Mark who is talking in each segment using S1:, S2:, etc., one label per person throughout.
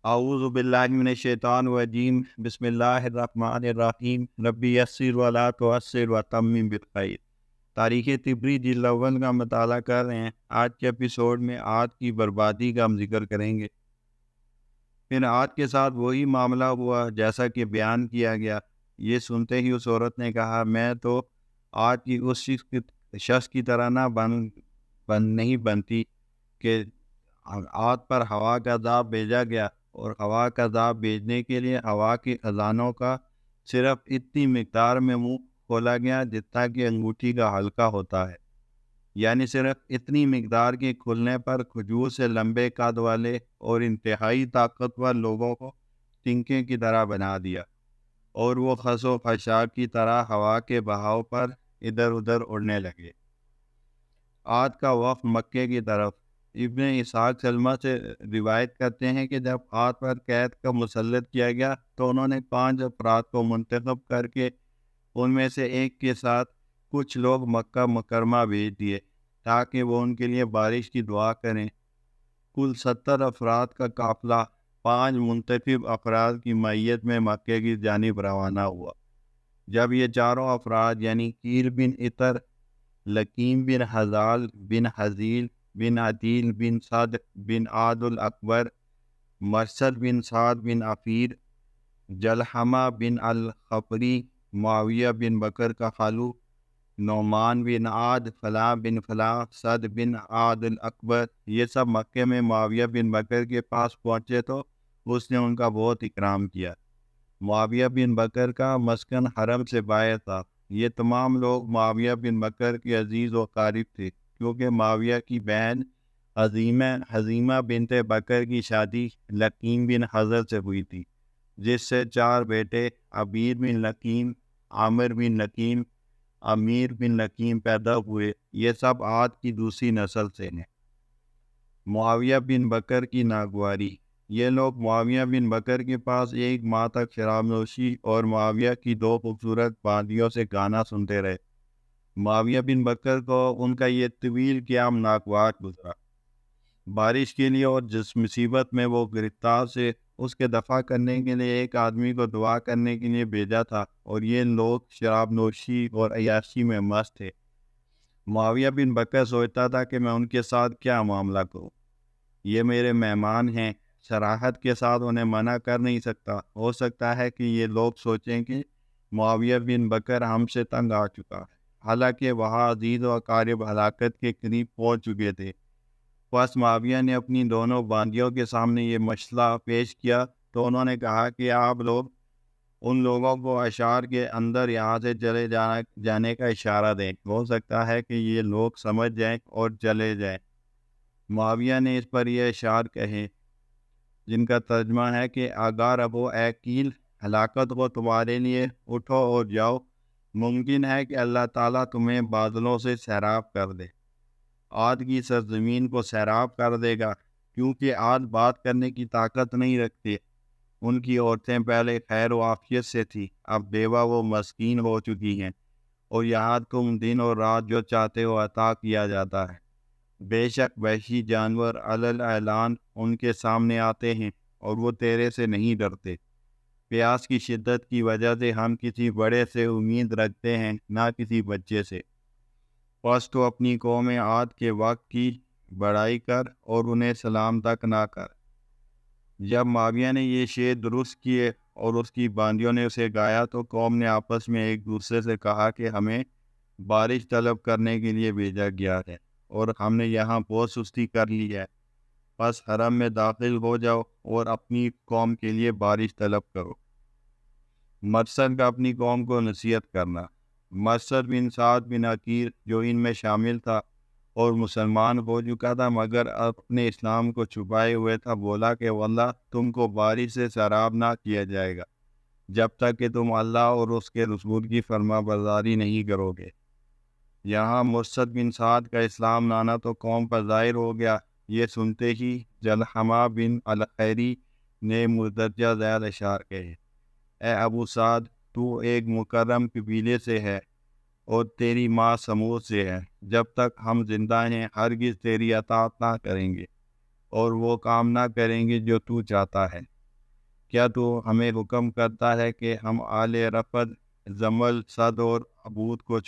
S1: اعوذ باللہ من الشیطان الرجیم بسم اللہ الرحمن الرحیم ربی یسر ولا تعسر وتمم بالخیر۔ تاریخ طبری جلد اول کا مطالعہ کر رہے ہیں۔ آج کے ایپیسوڈ میں آج کی بربادی کا ہم ذکر کریں گے۔ پھر آج کے ساتھ وہی معاملہ ہوا جیسا کہ بیان کیا گیا۔ یہ سنتے ہی اس عورت نے کہا، میں تو آج کی اس شخص کی طرح نہ نہیں بنتی کہ آج پر ہوا کا عذاب بھیجا گیا، اور ہوا کا عذاب بھیجنے کے لیے ہوا کے خزانوں کا صرف اتنی مقدار میں منہ کھولا گیا جتنا کہ انگوٹھی کا حلقہ ہوتا ہے، یعنی صرف اتنی مقدار کے کھلنے پر کھجور سے لمبے قد والے اور انتہائی طاقتور لوگوں کو تنکے کی طرح بنا دیا، اور وہ خس و خاشاک کی طرح ہوا کے بہاؤ پر ادھر ادھر اڑنے لگے۔ آج کا وفد مکے کی طرف۔ ابن اسحاق سلمہ سے روایت کرتے ہیں کہ جب آج پر قید کا مسلط کیا گیا تو انہوں نے 5 افراد کو منتخب کر کے ان میں سے ایک کے ساتھ کچھ لوگ مکہ مکرمہ بھیج دیے تاکہ وہ ان کے لیے بارش کی دعا کریں۔ کل 70 افراد کا قافلہ 5 منتخب افراد کی معیت میں مکے کی جانب روانہ ہوا۔ جب یہ چاروں افراد یعنی کیل بن عطر، لکیم بن حزال بن حزیل بن عدیل بن صد بن عاد الاکبر، مرسد بن سعد بن عفیر، جلحمہ بن الخفری، معاویہ بن بکر کا خالو، نعمان بن عاد، فلاں بن فلاں، صد بن عاد الاکبر، یہ سب مکے میں معاویہ بن بکر کے پاس پہنچے تو اس نے ان کا بہت اکرام کیا۔ معاویہ بن بکر کا مسکن حرم سے باہر تھا۔ یہ تمام لوگ معاویہ بن بکر کے عزیز و قارب تھے، کیونکہ معاویہ کی بہن حزیمہ بنت بکر کی شادی لکیم بن حضر سے ہوئی تھی، جس سے 4 بیٹے عبید بن لکیم، عامر بن لکیم، امیر بن لکیم پیدا ہوئے۔ یہ سب عاد کی دوسری نسل سے ہیں۔ معاویہ بن بکر کی ناگواری۔ یہ لوگ معاویہ بن بکر کے پاس 1 ماہ تک شراب نوشی اور معاویہ کی 2 خوبصورت باندیوں سے گانا سنتے رہے۔ معاویہ بن بکر کو ان کا یہ طویل قیام ناگوار گزرا۔ بارش کے لیے اور جس مصیبت میں وہ گرفتار سے اس کے دفاع کرنے کے لیے ایک آدمی کو دعا کرنے کے لیے بھیجا تھا، اور یہ لوگ شراب نوشی اور عیاشی میں مست تھے۔ معاویہ بن بکر سوچتا تھا کہ میں ان کے ساتھ کیا معاملہ کروں، یہ میرے مہمان ہیں، صراحت کے ساتھ انہیں منع کر نہیں سکتا۔ ہو سکتا ہے کہ یہ لوگ سوچیں کہ معاویہ بن بکر ہم سے تنگ آ چکا ہے، حالانکہ وہاں عزیز و اقارب ہلاکت کے قریب پہنچ چکے تھے۔ پس معاویہ نے اپنی دونوں باندیوں کے سامنے یہ مسئلہ پیش کیا تو انہوں نے کہا کہ آپ لوگ ان لوگوں کو اشعار کے اندر یہاں سے چلے جانے کا اشارہ دیں، ہو سکتا ہے کہ یہ لوگ سمجھ جائیں اور چلے جائیں۔ معاویہ نے اس پر یہ اشعار کہے جن کا ترجمہ ہے کہ آگاہ رہو اے کیل، ہلاکت کو تمہارے لیے، اٹھو اور جاؤ، ممکن ہے کہ اللہ تعالیٰ تمہیں بادلوں سے سیراب کر دے، عاد کی سرزمین کو سیراب کر دے گا، کیونکہ عاد بات کرنے کی طاقت نہیں رکھتے۔ ان کی عورتیں پہلے خیر و عافیت سے تھی، اب بیوہ و مسکین ہو چکی ہیں، اور یہاں تم دن اور رات جو چاہتے ہو عطا کیا جاتا ہے۔ بے شک وحشی جانور علل اعلان ان کے سامنے آتے ہیں، اور وہ تیرے سے نہیں ڈرتے۔ پیاس کی شدت کی وجہ سے ہم کسی بڑے سے امید رکھتے ہیں، نہ کسی بچے سے۔ پس تو اپنی قوم عاد کے وقت کی بڑائی کر اور انہیں سلام تک نہ کر۔ جب معاویہ نے یہ شعر درست کیے اور اس کی باندیوں نے اسے گایا تو قوم نے آپس میں ایک دوسرے سے کہا کہ ہمیں بارش طلب کرنے کے لیے بھیجا گیا ہے، اور ہم نے یہاں بہت سستی کر لی ہے، بس حرم میں داخل ہو جاؤ اور اپنی قوم کے لیے بارش طلب کرو۔ مرسد کا اپنی قوم کو نصیحت کرنا۔ مرسد بن سعد بن عقیر جو ان میں شامل تھا اور مسلمان ہو چکا تھا مگر اپنے اسلام کو چھپائے ہوئے تھا، بولا کہ واللہ تم کو بارش سے سیراب نہ کیا جائے گا جب تک کہ تم اللہ اور اس کے رسول کی فرما برداری نہیں کرو گے۔ یہاں مرسد بن سعد کا اسلام لانا تو قوم پر ظاہر ہو گیا۔ یہ سنتے ہی جلحمہ بن الخیری نے مندرجہ ذیل اشعار کہے، اے ابو سعد، تو ایک مکرم قبیلے سے ہے اور تیری ماں سمود سے ہے، جب تک ہم زندہ ہیں ہرگز تیری اطاعت نہ کریں گے اور وہ کام نہ کریں گے جو تو چاہتا ہے۔ کیا تو ہمیں حکم کرتا ہے کہ ہم آل رفد، زمل، صد اور عبود کو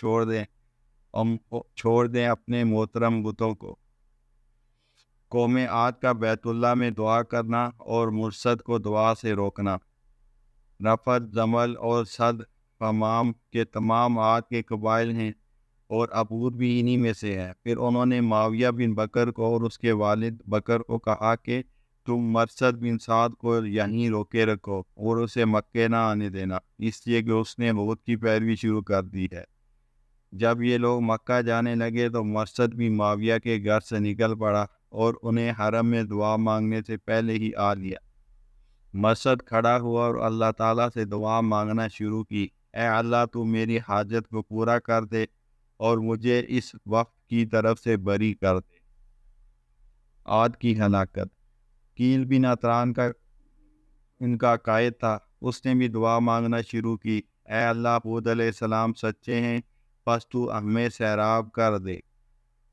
S1: چھوڑ دیں اپنے محترم بتوں کو؟ قوم عاد کا بیت اللہ میں دعا کرنا اور مرصد کو دعا سے روکنا۔ رفد، زمل اور صد تمام کے تمام عاد کے قبائل ہیں اور عبود بھی انہی میں سے ہے۔ پھر انہوں نے معاویہ بن بکر کو اور اس کے والد بکر کو کہا کہ تم مرصد بن سعد کو یہیں روکے رکھو اور اسے مکے نہ آنے دینا، اس لیے کہ اس نے حود کی پیروی شروع کر دی ہے۔ جب یہ لوگ مکہ جانے لگے تو مرصد بھی معاویہ کے گھر سے نکل پڑا اور انہیں حرم میں دعا مانگنے سے پہلے ہی آ لیا۔ مرصد کھڑا ہوا اور اللہ تعالیٰ سے دعا مانگنا شروع کی، اے اللہ تو میری حاجت کو پورا کر دے اور مجھے اس وقت کی طرف سے بری کر دے۔ عاد کی ہلاکت۔ کیل بن عطران کا ان کا قائد تھا، اس نے بھی دعا مانگنا شروع کی، اے اللہ حود علیہ السلام سچے ہیں، پس تو ہمیں سیراب کر دے۔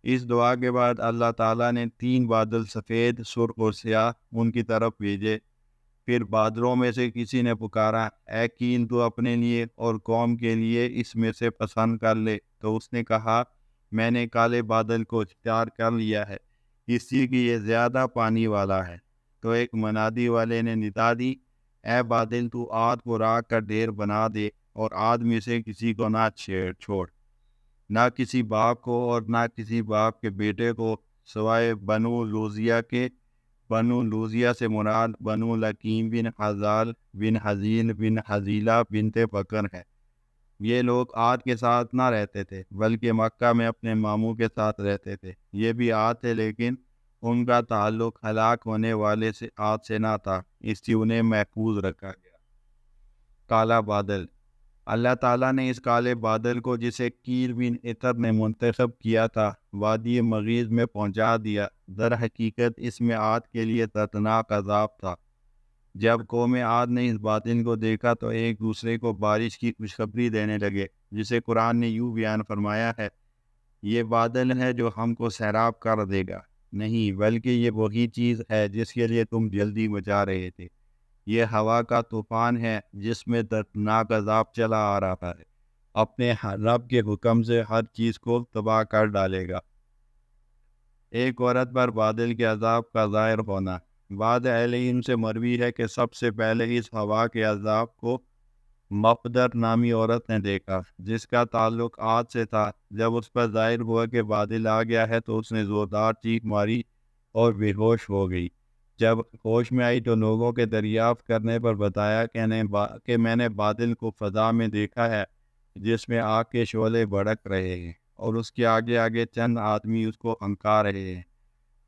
S1: اس دعا کے بعد اللہ تعالیٰ نے 3 بادل سفید، سرخ اور سیاہ ان کی طرف بھیجے۔ پھر بادلوں میں سے کسی نے پکارا، اے کین تو اپنے لیے اور قوم کے لیے اس میں سے پسند کر لے۔ تو اس نے کہا، میں نے کالے بادل کو اختیار کر لیا ہے، اس لیے کہ یہ زیادہ پانی والا ہے۔ تو ایک منادی والے نے ندا دی، اے بادل تو عاد کو راکھ کا ڈھیر بنا دے اور عاد میں سے کسی کو نہ چھوڑ، نہ کسی باپ کو اور نہ کسی باپ کے بیٹے کو، سوائے بنو لوزیہ کے۔ بنو لوزیہ سے مراد بنو لکیم بن حزال بن حزیل بن حزیلہ بنت بکر ہے۔ یہ لوگ عاد کے ساتھ نہ رہتے تھے بلکہ مکہ میں اپنے ماموں کے ساتھ رہتے تھے۔ یہ بھی عاد تھے لیکن ان کا تعلق ہلاک ہونے والے سے عاد سے نہ تھا، اس لیے انہیں محفوظ رکھا گیا۔ کالا بادل۔ اللہ تعالیٰ نے اس کالے بادل کو، جسے کیل بن عطر نے منتخب کیا تھا، وادی مغیظ میں پہنچا دیا۔ در حقیقت اس میں عاد کے لیے دردناک عذاب تھا۔ جب قوم عاد نے اس بادل کو دیکھا تو ایک دوسرے کو بارش کی خوشخبری دینے لگے، جسے قرآن نے یوں بیان فرمایا ہے، یہ بادل ہے جو ہم کو سیراب کر دے گا، نہیں بلکہ یہ وہی چیز ہے جس کے لیے تم جلدی مچا رہے تھے۔ یہ ہوا کا طوفان ہے جس میں دردناک عذاب چلا آ رہا ہے، اپنے رب کے حکم سے ہر چیز کو تباہ کر ڈالے گا۔ ایک عورت پر بادل کے عذاب کا ظاہر ہونا۔ بعض اہل علم سے مروی ہے کہ سب سے پہلے اس ہوا کے عذاب کو مقدر نامی عورت نے دیکھا، جس کا تعلق عاد سے تھا۔ جب اس پر ظاہر ہوا کہ بادل آ گیا ہے تو اس نے زوردار چیخ ماری اور بے ہوش ہو گئی۔ جب ہوش میں آئی تو لوگوں کے دریافت کرنے پر بتایا کہ میں نے بادل کو فضا میں دیکھا ہے جس میں آگ کے شعلے بھڑک رہے ہیں اور اس کے آگے آگے چند آدمی اس کو ہنکا رہے ہیں۔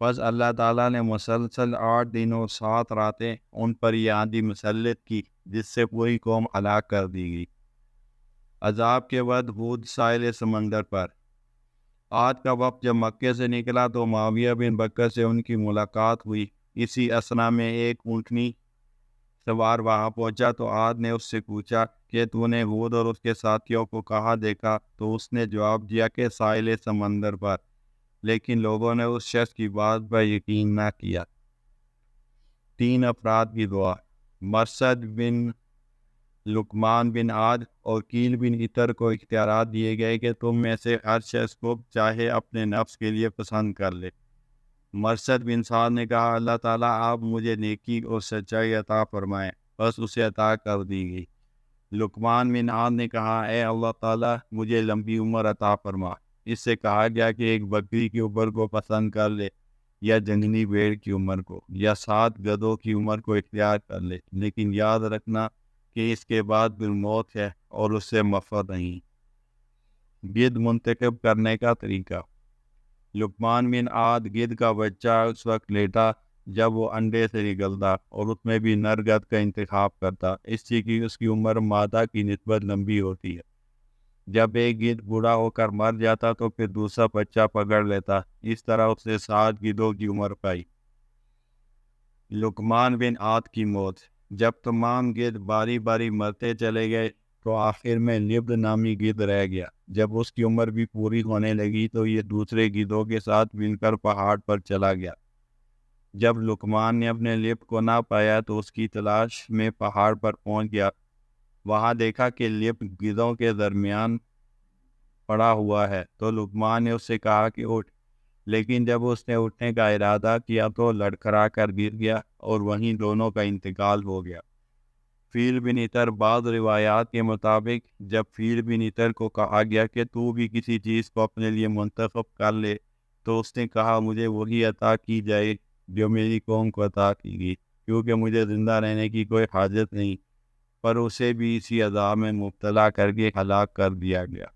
S1: بس اللہ تعالیٰ نے مسلسل 8 دن اور 7 راتیں ان پر یہ آندھی مسلط کی، جس سے پوری قوم ہلاک کر دی گئی۔ عذاب کے بعد ہود ساحل سمندر پر۔ عاد کا وقت جب مکے سے نکلا تو معاویہ بن بکر سے ان کی ملاقات ہوئی۔ اسی اثنا میں ایک اونٹنی سوار وہاں پہنچا تو عاد نے اس سے پوچھا کہ تو نے ہود اور اس کے ساتھیوں کو کہاں دیکھا؟ تو اس نے جواب دیا کہ ساحل سمندر پر، لیکن لوگوں نے اس شخص کی بات پر یقین نہ کیا۔ 3 افراد کی دعا۔ مرصد بن لقمان بن عاد اور کیل بن عطر کو اختیارات دیے گئے کہ تم میں سے ہر شخص کو چاہے اپنے نفس کے لیے پسند کر لے۔ مرصد بن سعد نے کہا، اللہ تعالیٰ آپ مجھے نیکی اور سچائی عطا فرمائیں، بس اسے عطا کر دی گئی۔ لقمان بن عاد نے کہا، اے اللہ تعالیٰ مجھے لمبی عمر عطا فرما۔ اس سے کہا گیا کہ ایک بکری کی عمر کو پسند کر لے، یا جنگلی بھیڑ کی عمر کو، یا 7 گدھوں کی عمر کو اختیار کر لے، لیکن یاد رکھنا کہ اس کے بعد بالموت ہے اور اس سے مفر نہیں۔ گدھ منتخب کرنے کا طریقہ۔ لقمان بن عاد گدھ کا بچہ اس وقت لیٹا جب وہ انڈے سے نکلتا اور اس میں بھی نر گدھ کا انتخاب کرتا، اس لیے کہ اس کی عمر مادہ کی نسبت لمبی ہوتی ہے۔ جب ایک گدھ بوڑھا ہو کر مر جاتا تو پھر دوسرا بچہ پکڑ لیتا، اس طرح اس نے 7 گدھوں کی عمر پائی۔ لقمان بن عاد کی موت۔ جب تمام گدھ باری باری مرتے چلے گئے تو آخر میں لبد نامی گدھ رہ گیا۔ جب اس کی عمر بھی پوری ہونے لگی تو یہ دوسرے گدھوں کے ساتھ مل کر پہاڑ پر چلا گیا۔ جب لقمان نے اپنے لب کو نہ پایا تو اس کی تلاش میں پہاڑ پر پہنچ گیا۔ وہاں دیکھا کہ لب گدھوں کے درمیان پڑا ہوا ہے، تو لقمان نے اس سے کہا کہ اٹھ، لیکن جب اس نے اٹھنے کا ارادہ کیا تو لڑکھڑا کر گر گیا اور وہیں دونوں کا انتقال ہو گیا۔ فیل بن عطر، بعض روایات کے مطابق جب فیل بن عطر کو کہا گیا کہ تو بھی کسی چیز کو اپنے لیے منتخب کر لے تو اس نے کہا مجھے وہی عطا کی جائے جو میری قوم کو عطا کی گئی، کیونکہ مجھے زندہ رہنے کی کوئی حاجت نہیں، پر اسے بھی اسی عذاب میں مبتلا کر کے ہلاک کر دیا گیا۔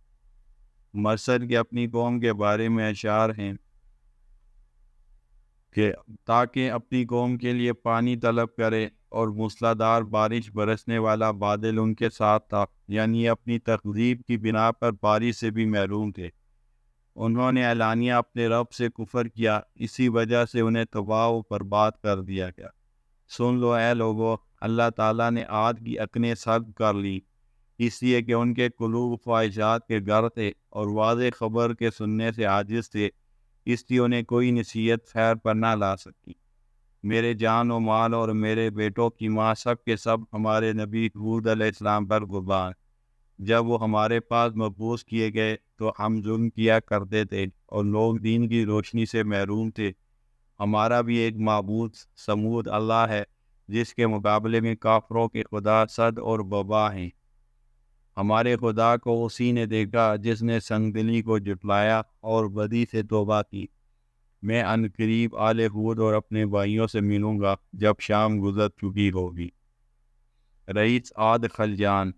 S1: مرثد کے اپنی قوم کے بارے میں اشعار ہیں کہ تاکہ اپنی قوم کے لیے پانی طلب کرے اور موسلا دھار بارش برسنے والا بادل ان کے ساتھ تھا، یعنی اپنی تقریب کی بنا پر بارش سے بھی محروم تھے۔ انہوں نے اعلانیہ اپنے رب سے کفر کیا، اسی وجہ سے انہیں تباہ و برباد کر دیا گیا۔ سن لو اے لوگو، اللہ تعالیٰ نے عاد کی عقلیں سلب کر لی، اس لیے کہ ان کے قلوب خواہشات کے گھر تھے اور واضح خبر کے سننے سے عاجز تھے، اس لیے انہیں کوئی نصیحت خیر پر نہ لا سکی۔ میرے جان و مال اور میرے بیٹوں کی ماں سب کے سب ہمارے نبی حود علیہ السلام پر قربان۔ جب وہ ہمارے پاس مبعوث کیے گئے تو ہم ظلم کیا کرتے تھے اور لوگ دین کی روشنی سے محروم تھے۔ ہمارا بھی ایک معبود سمود اللہ ہے، جس کے مقابلے میں کافروں کے خدا صد اور ببا ہیں۔ ہمارے خدا کو اسی نے دیکھا جس نے سنگ دلی کو جھٹلایا اور بدی سے توبہ کی۔ میں عنقریب آل ہود اور اپنے بھائیوں سے ملوں گا جب شام گزر چکی ہوگی۔ رئیس عاد خلجان۔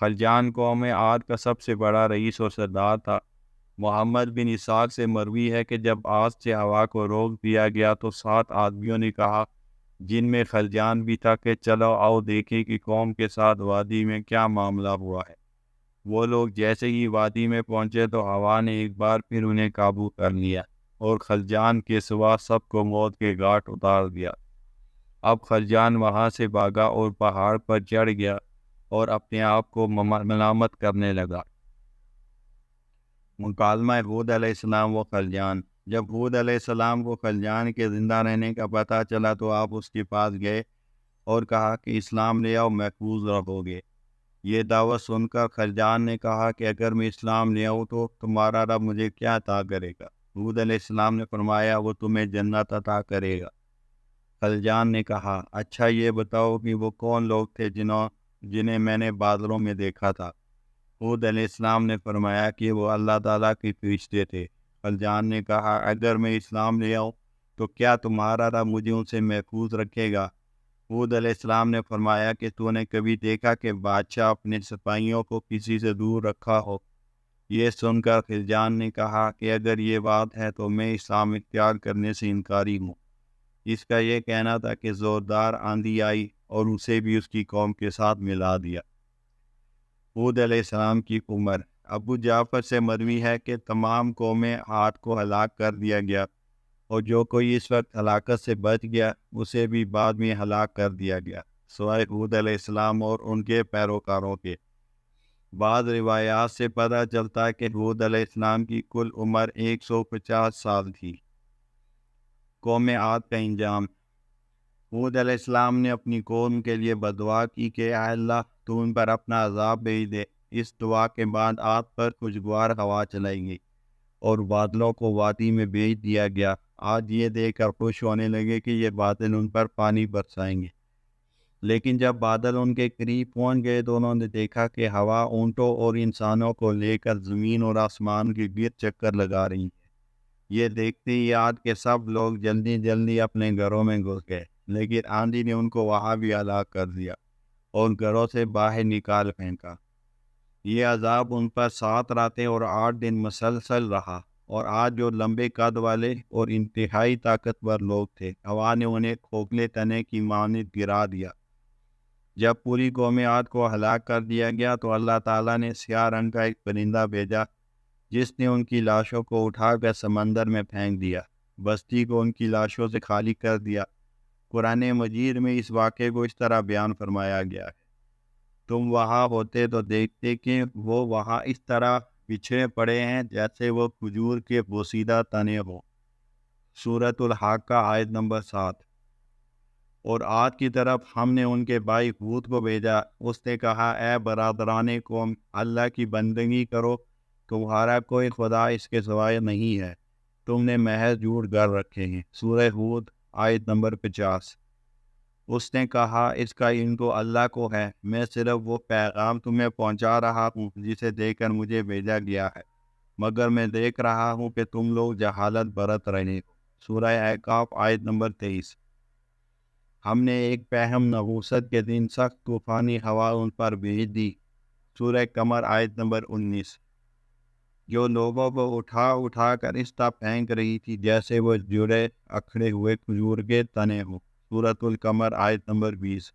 S1: خلجان قوم عاد کا سب سے بڑا رئیس اور سردار تھا۔ محمد بن اسحاق سے مروی ہے کہ جب عاد سے ہوا کو روک دیا گیا تو 7 آدمیوں نے کہا، جن میں خلجان بھی تھا، کہ چلو آؤ دیکھیں کہ قوم کے ساتھ وادی میں کیا معاملہ ہوا ہے۔ وہ لوگ جیسے ہی وادی میں پہنچے تو ہوا نے ایک بار پھر انہیں قابو کر لیا اور خلجان کے سوا سب کو موت کے گھاٹ اتار دیا۔ اب خلجان وہاں سے بھاگا اور پہاڑ پر چڑھ گیا اور اپنے آپ کو ملامت کرنے لگا۔ مکالمہ حود علیہ السلام و خلجان۔ جب حود علیہ السلام کو خلجان کے زندہ رہنے کا پتہ چلا تو آپ اس کے پاس گئے اور کہا کہ اسلام لے آؤ، محفوظ رہو گے۔ یہ دعوت سن کر خلجان نے کہا کہ اگر میں اسلام لے آؤں تو تمہارا رب مجھے کیا عطا کرے گا؟ حود علیہ السلام نے فرمایا وہ تمہیں جنت عطا کرے گا۔ خلجان نے کہا اچھا یہ بتاؤ کہ وہ کون لوگ تھے جنہیں میں نے بادلوں میں دیکھا تھا؟ حود علیہ السلام نے فرمایا کہ وہ اللہ تعالیٰ کے فرشتے تھے۔ خلجان نے کہا اگر میں اسلام لے آؤں تو کیا تمہارا رب مجھے ان سے محفوظ رکھے گا؟ حود علیہ السلام نے فرمایا کہ تو نے کبھی دیکھا کہ بادشاہ اپنے سپاہیوں کو کسی سے دور رکھا ہو؟ یہ سن کر خلجان نے کہا کہ اگر یہ بات ہے تو میں اسلام اختیار کرنے سے انکاری ہوں۔ اس کا یہ کہنا تھا کہ زوردار آندھی آئی اور اسے بھی اس کی قوم کے ساتھ ملا دیا۔ حود علیہ السلام کی عمر۔ ابو جعفر سے مروی ہے کہ تمام قوم عاد کو ہلاک کر دیا گیا، اور جو کوئی اس وقت ہلاکت سے بچ گیا اسے بھی بعد میں ہلاک کر دیا گیا، سوائے حود علیہ السلام اور ان کے پیروکاروں کے۔ بعض روایات سے پتہ چلتا ہے کہ حود علیہ السلام کی کل عمر 150 سال تھی۔ قوم عاد کا انجام۔ حود علیہ السلام نے اپنی قوم کے لیے بدعا کی کہ اے اللہ تو ان پر اپنا عذاب بھیج دے۔ اس دعا کے بعد عاد پر خوشگوار ہوا چلائی گئی اور بادلوں کو وادی میں بھیج دیا گیا۔ آج یہ دیکھ کر خوش ہونے لگے کہ یہ بادل ان پر پانی برسائیں گے، لیکن جب بادل ان کے قریب پہنچ گئے تو انہوں نے دیکھا کہ ہوا اونٹوں اور انسانوں کو لے کر زمین اور آسمان کے گرد چکر لگا رہی ہے۔ یہ دیکھتے ہی عاد کے سب لوگ جلدی جلدی اپنے گھروں میں گھس گئے، لیکن آندھی نے ان کو وہاں بھی ہلاک کر دیا اور گھروں سے باہر نکال پھینکا۔ یہ عذاب ان پر 7 راتیں اور 8 دن مسلسل رہا، اور آج جو لمبے قد والے اور انتہائی طاقتور لوگ تھے، ہوا نے انہیں کھوکھلے تنے کی مانند گرا دیا۔ جب پوری قوم عاد کو ہلاک کر دیا گیا تو اللہ تعالیٰ نے سیاہ رنگ کا ایک پرندہ بھیجا جس نے ان کی لاشوں کو اٹھا کر سمندر میں پھینک دیا، بستی کو ان کی لاشوں سے خالی کر دیا۔ قرآن مجید میں اس واقعے کو اس طرح بیان فرمایا گیا ہے، تم وہاں ہوتے تو دیکھتے کہ وہ وہاں اس طرح بچھڑے پڑے ہیں جیسے وہ کھجور کے بوسیدہ تنے ہوں۔ سورۃ الحاقہ آیت نمبر 7۔ اور عاد کی طرف ہم نے ان کے بھائی ہود کو بھیجا، اس نے کہا اے برادران قوم، اللہ کی بندگی کرو، تمہارا کوئی خدا اس کے سوائے نہیں ہے، تم نے محض جھوٹ گھر رکھے ہیں۔ سورہ ہود آیت نمبر 50۔ اس نے کہا اس کا علم تو اللہ کو ہے، میں صرف وہ پیغام تمہیں پہنچا رہا ہوں جسے دے کر مجھے بھیجا گیا ہے، مگر میں دیکھ رہا ہوں کہ تم لوگ جہالت برت رہے ہو۔ سورہ احقاف آیت نمبر 23۔ ہم نے ایک پہم نحوست کے دن سخت طوفانی ہوا ان پر بھیج دی۔ سورہ قمر آیت نمبر 19۔ جو لوگوں کو اٹھا اٹھا کر اس طرح پھینک رہی تھی جیسے وہ جڑے اکھڑے ہوئے کھجور کے تنے ہوں۔ سورۃ القمر آیت نمبر 20۔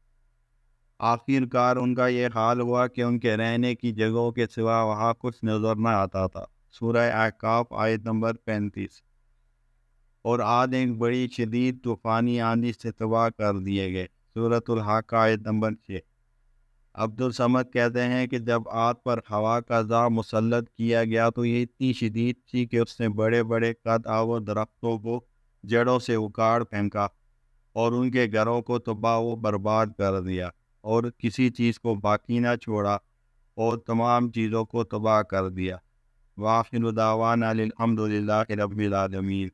S1: آخر کار ان کا یہ حال ہوا کہ ان کے رہنے کی جگہوں کے سوا وہاں کچھ نظر نہ آتا تھا۔ سورہ احقاف آیت نمبر 35۔ اور عاد ایک بڑی شدید طوفانی آندھی سے تباہ کر دیے گئے۔ سورۃ الحاقہ آیت نمبر 6۔ عبد الصمد کہتے ہیں کہ جب عاد پر ہوا کا عذاب مسلط کیا گیا تو یہ اتنی شدید تھی کہ اس نے بڑے بڑے قد آور درختوں کو جڑوں سے اکاڑ پھینکا اور ان کے گھروں کو تباہ و برباد کر دیا، اور کسی چیز کو باقی نہ چھوڑا اور تمام چیزوں کو تباہ کر دیا۔ وآخر دعوانا الحمد للہ رب العالمین۔